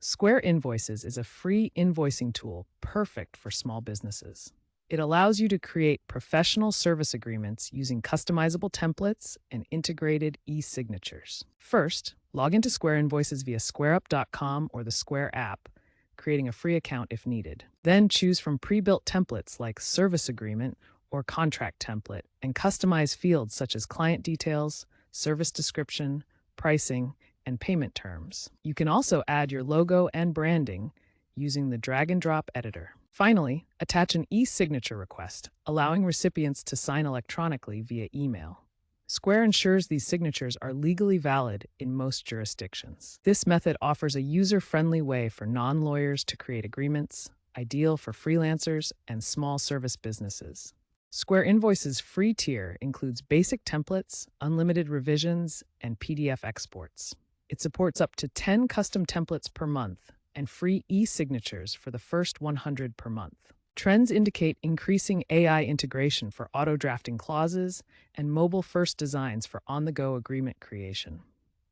Square Invoices is a free invoicing tool perfect for small businesses. It allows you to create professional service agreements using customizable templates and integrated e-signatures. First, log into Square Invoices via squareup.com or the Square app, creating a free account if needed. Then choose from pre-built templates like service agreement or contract template and customize fields such as client details, service description, pricing, and payment terms. You can also add your logo and branding using the drag and drop editor. Finally, attach an e-signature request, allowing recipients to sign electronically via email. Square ensures these signatures are legally valid in most jurisdictions. This method offers a user-friendly way for non-lawyers to create agreements, ideal for freelancers and small service businesses. Square Invoices' free tier includes basic templates, unlimited revisions, and PDF exports. It supports up to 10 custom templates per month and free e-signatures for the first 100 per month. Trends indicate increasing AI integration for auto-drafting clauses and mobile-first designs for on-the-go agreement creation.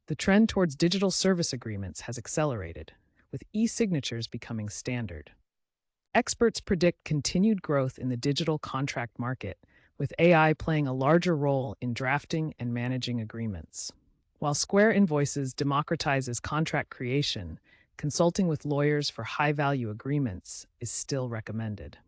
The trend towards digital service agreements has accelerated, with e-signatures becoming standard. Experts predict continued growth in the digital contract market, with AI playing a larger role in drafting and managing agreements. While Square Invoices democratizes contract creation, consulting with lawyers for high-value agreements is still recommended.